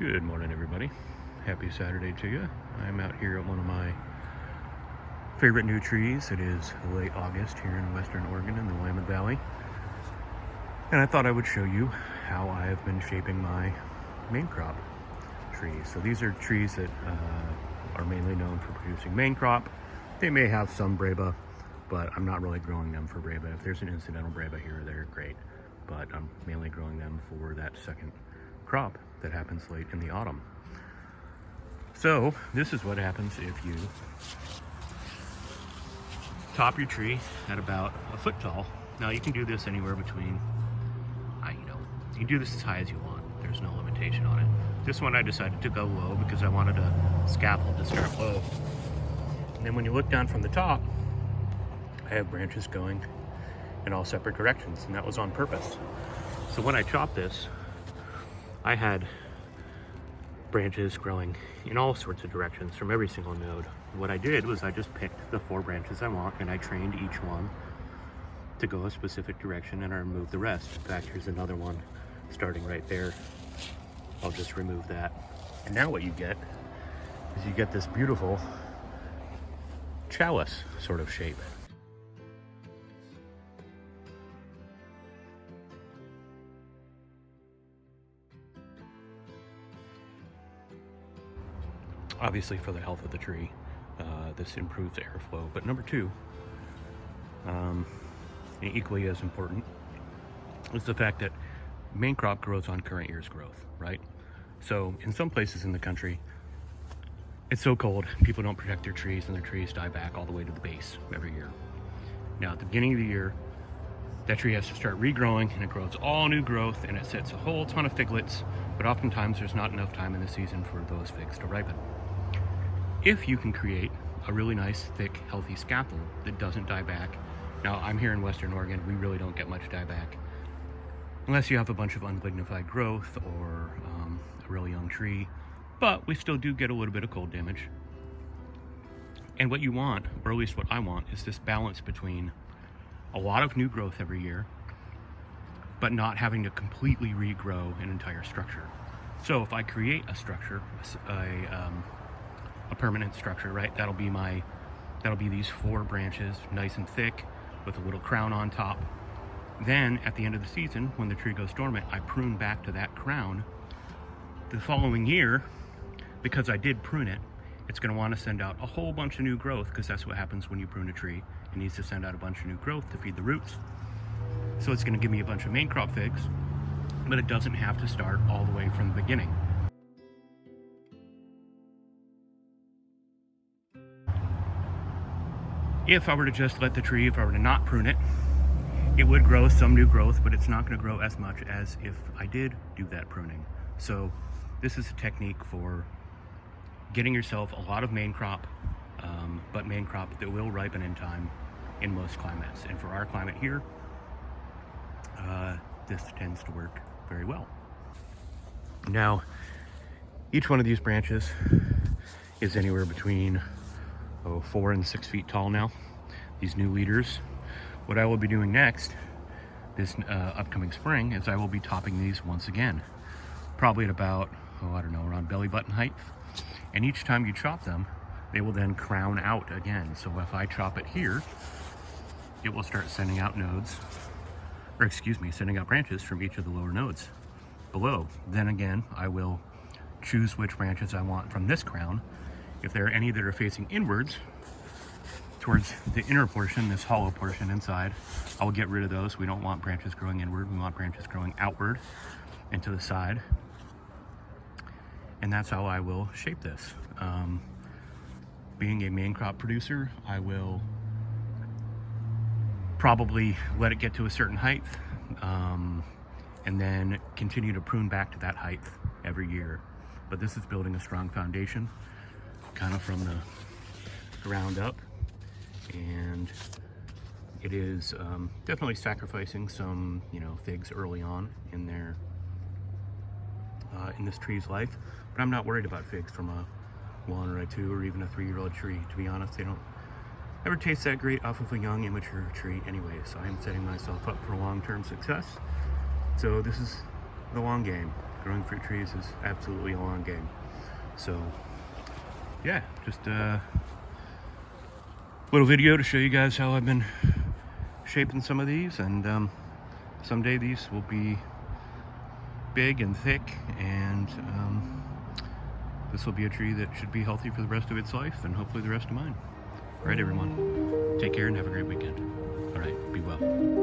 Good morning, everybody. Happy Saturday to you. I'm out here at one of my favorite new trees. It is late August here in Western Oregon in the Willamette Valley. And I thought I would show you how I have been shaping my main crop trees. So these are trees that are mainly known for producing main crop. They may have some breba, but I'm not really growing them for breba. If there's an incidental breba here or there, great. But I'm mainly growing them for that second crop that happens late in the autumn. So this is what happens if you top your tree at about a foot tall. Now you can do this anywhere between, you can do this as high as you want. There's no limitation on it. This one I decided to go low because I wanted a scaffold to start low. And then when you look down from the top, I have branches going in all separate directions, and that was on purpose. So when I chopped this, I had branches growing in all sorts of directions from every single node. What I did was I just picked the 4 branches I want, and I trained each one to go a specific direction, and I removed the rest. In fact, here's another one starting right there. I'll just remove that. And now what you get is you get this beautiful chalice sort of shape. Obviously, for the health of the tree, this improves airflow. But number 2, and equally as important, is the fact that main crop grows on current year's growth, right? So in some places in the country, it's so cold, people don't protect their trees, and their trees die back all the way to the base every year. Now, at the beginning of the year, that tree has to start regrowing, and it grows all new growth, and it sets a whole ton of figlets, but oftentimes there's not enough time in the season for those figs to ripen. If you can create a really nice, thick, healthy scaffold that doesn't die back. Now, I'm here in Western Oregon, we really don't get much dieback, unless you have a bunch of undignified growth or a really young tree, but we still do get a little bit of cold damage. And what you want, or at least what I want, is this balance between a lot of new growth every year, but not having to completely regrow an entire structure. So if I create a structure, a permanent structure, right? That'll be these 4 branches, nice and thick, with a little crown on top. Then at the end of the season, when the tree goes dormant, I prune back to that crown. The following year, because I did prune it, it's going to want to send out a whole bunch of new growth, because that's what happens when you prune a tree. It needs to send out a bunch of new growth to feed the roots. So it's going to give me a bunch of main crop figs, but it doesn't have to start all the way from the beginning. If I were to just let the tree, if I were to not prune it, it would grow some new growth, but it's not going to grow as much as if I did do that pruning. So this is a technique for getting yourself a lot of main crop, but main crop that will ripen in time in most climates. And for our climate here, this tends to work very well. Now, each one of these branches is anywhere between 4 and 6 feet tall now, these new leaders. What I will be doing next, this upcoming spring, is I will be topping these once again, probably at about, around belly button height. And each time you chop them, they will then crown out again. So if I chop it here, it will start sending out sending out branches from each of the lower nodes below. Then again, I will choose which branches I want from this crown. If there are any that are facing inwards towards the inner portion, this hollow portion inside, I will get rid of those. We don't want branches growing inward. We want branches growing outward and to the side. And that's how I will shape this. Being a main crop producer, I will probably let it get to a certain height, and then continue to prune back to that height every year. But this is building a strong foundation, kind of from the ground up, and it is definitely sacrificing some figs early on in their in this tree's life, but I'm not worried about figs from a 1 or a 2 or even a 3-year-old tree. To be honest, they don't ever taste that great off of a young, immature tree anyway, so I'm setting myself up for long-term success. So this is the long game. growing fruit trees is absolutely a long game. So yeah, just a little video to show you guys how I've been shaping some of these, and someday these will be big and thick, and this will be a tree that should be healthy for the rest of its life, and hopefully the rest of mine. All right, everyone, take care and have a great weekend. All right, be well.